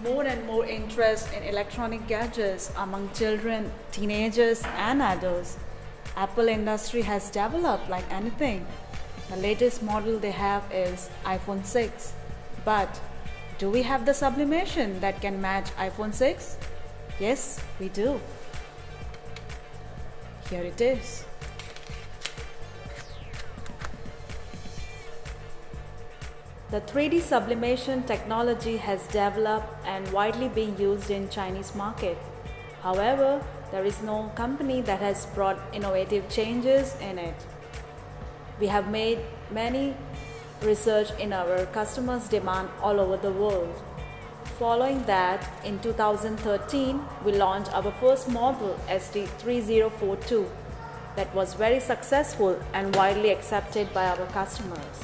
more and more interest in electronic gadgets among children, teenagers, and adults. Apple industry has developed like anything. The latest model they have is iPhone 6. But do we have the sublimation that can match iPhone 6? Yes, we do. Here it is. The 3D sublimation technology has developed and widely being used in Chinese market. However, there is no company that has brought innovative changes in it. We have made many research in our customers' demand all over the world. Following that, in 2013, we launched our first model ST-2030 that was very successful and widely accepted by our customers.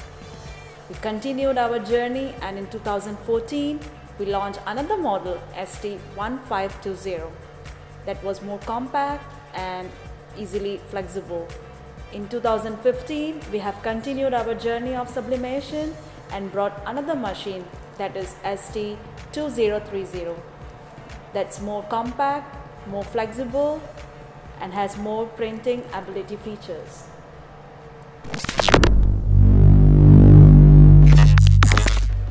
We continued our journey, and in 2014, we launched another model ST-1520 that was more compact and easily flexible. In 2015, we have continued our journey of sublimation and brought another machine that is ST-2030 that's more compact, more flexible, and has more printing ability features.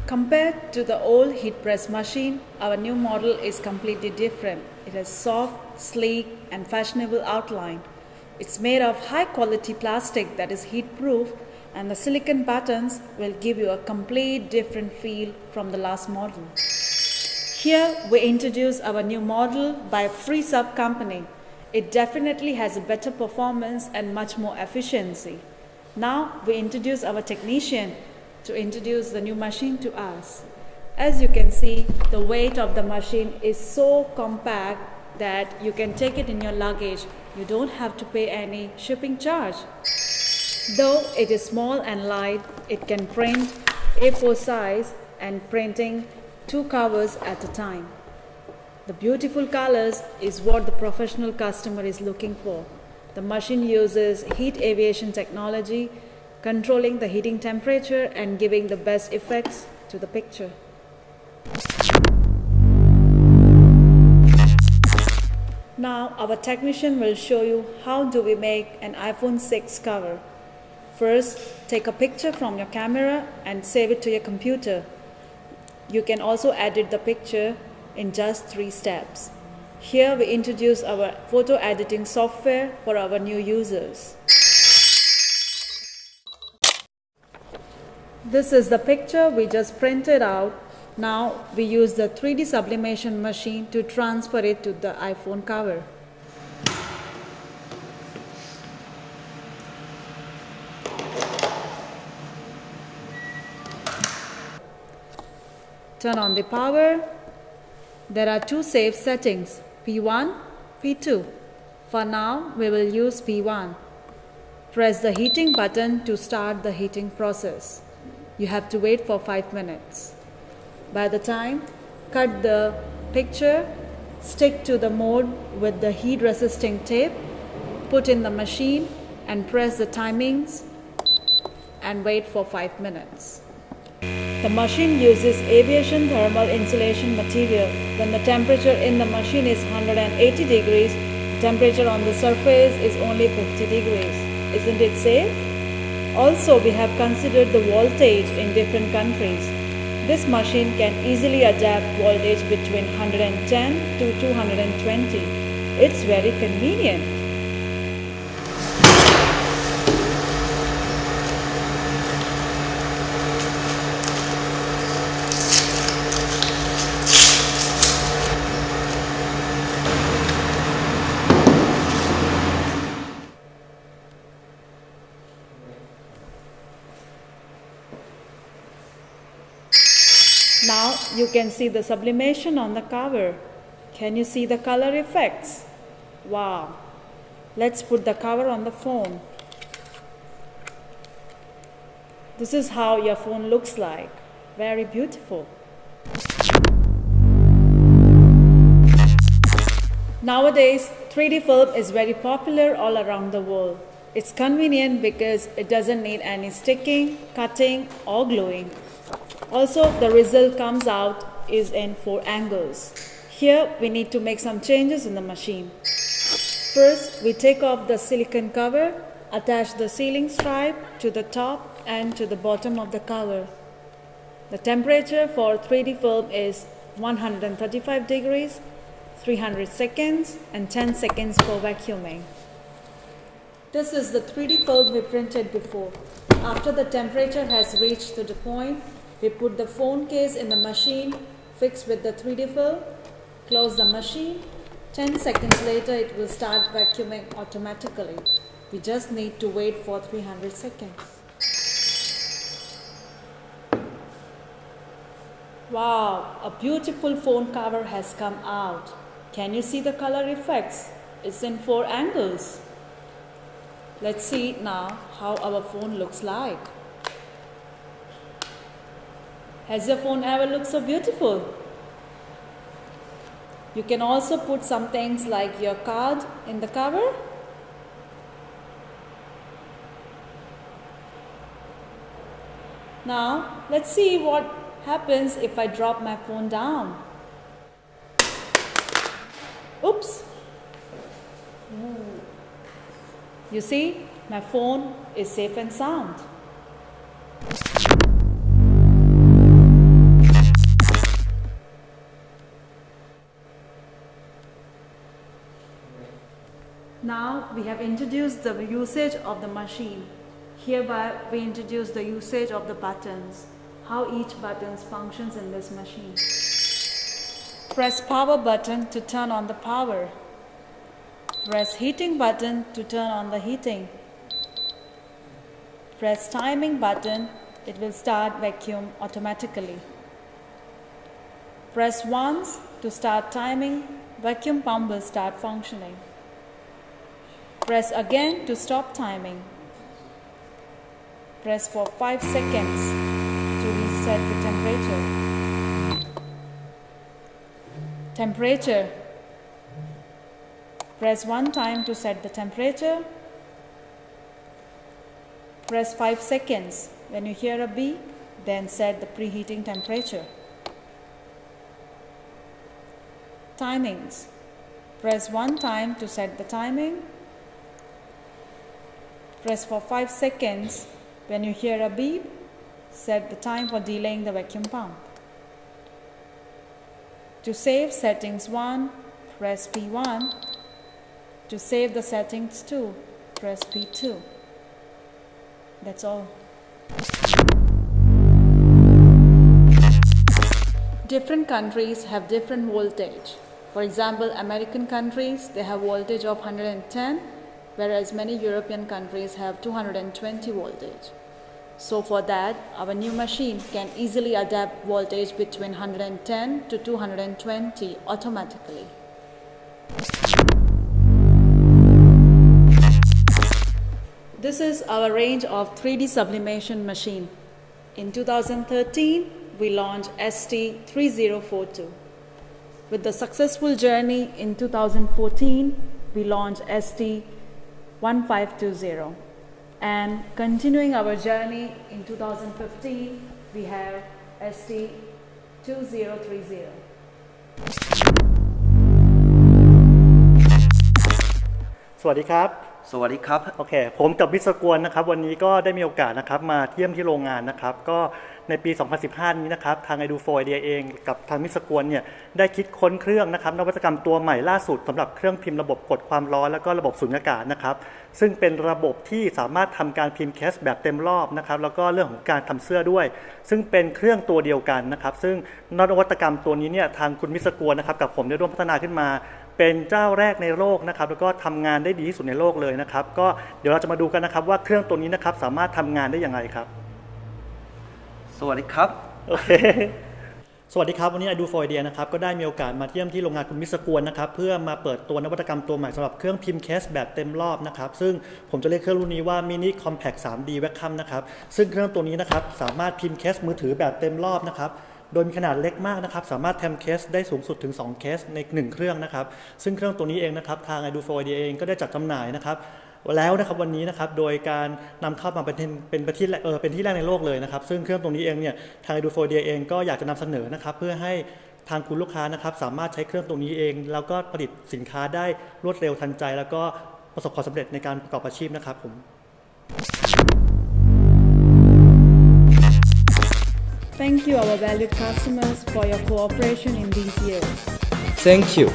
Compared to the old heat press machine, our new model is completely different. It has soft, sleek, and fashionable outline. It's made of high quality plastic that is heat proof, and the silicone buttons will give you a complete different feel from the last model. Here we introduce our new model by Freesub company. It definitely has a better performance and much more efficiency. Now we introduce our technician to introduce the new machine to us. As you can see, the weight of the machine is so compact that you can take it in your luggage. You don't have to pay any shipping charge. Though it is small and light, it can print A4 size and printing 2 covers at a time. The beautiful colors is what the professional customer is looking for. The machine uses heat aviation technology, controlling the heating temperature and giving the best effects to the picture. Now our technician will show you how do we make an iPhone 6 cover. First, take a picture from your camera and save it to your computer. You can also edit the picture in just 3 steps. Here we introduce our photo editing software for our new users. This is the picture we just printed out. Now we use the 3D sublimation machine to transfer it to the iPhone cover. Turn on the power. There are 2 safe settings, P1, P2. For now, we will use P1. Press the heating button to start the heating process. You have to wait for 5 minutes. By the time, cut the picture, stick to the mold with the heat resisting tape, put in the machine and press the timings and wait for 5 minutes. The machine uses aviation thermal insulation material. When the temperature in the machine is 180 degrees, the temperature on the surface is only 50 degrees. Isn't it safe? Also, we have considered the voltage in different countries. This machine can easily adapt voltage between 110 to 220. It's very convenient. Now you can see the sublimation on the cover. Can you see the color effects? Wow! Let's put the cover on the phone. This is how your phone looks like. Very beautiful. Nowadays, 3D film is very popular all around the world. It's convenient because it doesn't need any sticking, cutting or gluing. Also, the result comes out is in 4 angles. Here we need to make some changes in the machine. First, we take off the silicone cover, attach the sealing stripe to the top and to the bottom of the cover. The temperature for 3D film is 135 degrees, 300 seconds and 10 seconds for vacuuming. This is the 3D film we printed before. After the temperature has reached to the point, we put the phone case in the machine, fix with the 3D film, close the machine. 10 seconds later it will start vacuuming automatically. We just need to wait for 300 seconds. Wow, a beautiful phone cover has come out. Can you see the color effects? It's in 4 angles. Let's see now how our phone looks like. Has your phone ever looked so beautiful? You can also put some things like your card in the cover. Now, let's see what happens if I drop my phone down. Oops! You see, my phone is safe and sound. Now we have introduced the usage of the machine. Hereby we introduce the usage of the buttons, how each button functions in this machine. Press power button to turn on the power. Press heating button to turn on the heating. Press timing button, it will start vacuum automatically. Press once to start timing, vacuum pump will start functioning. Press again to stop timing. Press for 5 seconds to reset the temperature. Temperature. Press 1 time to set the temperature. Press 5 seconds. When you hear a beep, then set the preheating temperature. Timings. Press 1 time to set the timing. Press for 5 seconds. When you hear a beep, set the time for delaying the vacuum pump. To save settings 1, press P1. To save the settings 2, press P2. That's all. Different countries have different voltage. For example, American countries, they have voltage of 110, whereas many European countries have 220 voltage. So for that, our new machine can easily adapt voltage between 110 to 220 automatically. This is our range of 3D sublimation machine. In 2013, we launched ST-3040. With the successful journey in 2014, we launched ST-1520. And continuing our journey in 2015, we have ST-2030. สวัสดีครับ สวัสดีครับ โอเคผมกับวิศวกรนะครับวันนี้ก็ได้มีโอกาสนะครับมาเยี่ยมที่โรงงานนะครับก็ในปี 2015 นี้นะครับทาง iDo4idea เองกับทางวิศวกรเนี่ยได้คิดค้นเครื่องนะครับนวัตกรรมตัวใหม่ล่าสุดสำหรับเครื่องพิมพ์ระบบกดความร้อนแล้วก็ระบบสุญญากาศนะครับซึ่งเป็นระบบที่สามารถทำการพิมพ์แคสแบบเต็มรอบนะครับแล้วก็เรื่องของการทำเสื้อด้วยซึ่งเป็นเครื่องตัวเดียวกันนะครับซึ่งนวัตกรรมตัวนี้เนี่ยทางคุณวิศวกรนะครับกับผมได้ร่วมพัฒนาขึ้นมาเป็นเจ้าแรกในโลกนะครับแล้วก็ทำงานได้ดีที่สุดในโลกเลยนะครับก็เดี๋ยวเราจะมาดูกันนะครับว่าเครื่องตัวนี้นะครับสามารถทำงานได้อย่างไรครับสวัสดีครับโอเคสวัสดีครับวันนี้ iDo4idea นะครับก็ได้มีโอกาสมาเยี่ยมที่โรงงานคุณวิศวกรนะครับเพื่อมาเปิดตัวนวัตกรรมตัวใหม่สำหรับเครื่องพิมพ์แคสแบบเต็มรอบนะครับซึ่งผมจะเรียกเครื่องรุ่นนี้ว่า Mini Compact 3D Vacuum นะครับซึ่งเครื่องตัวนี้นะครับสามารถพิมพ์แคสมือถือแบบเต็มรอบนะครับโดยมีขนาดเล็กมากนะครับสามารถทำเคสได้สูงสุดถึง2เคสใน1เครื่องนะครับซึ่งเครื่องตัวนี้เองนะครับทาง iDo4idea เองก็ได้จัดจำหน่ายนะครับ แล้วนะครับวันนี้นะครับโดยการนำเข้ามาเป็นที่แรกในโลกเลยนะครับซึ่งเครื่องตรงนี้เองเนี่ยทาง Edufodia เองก็อยากจะนำเสนอนะครับเพื่อให้ทางคุณลูกค้านะครับสามารถใช้เครื่องตรงนี้เองแล้วก็ผลิตสินค้าได้รวดเร็วทันใจแล้วก็ประสบความสำเร็จในการประกอบอาชีพนะครับผม Thank you, our valued customers, for your cooperation in these years. Thank you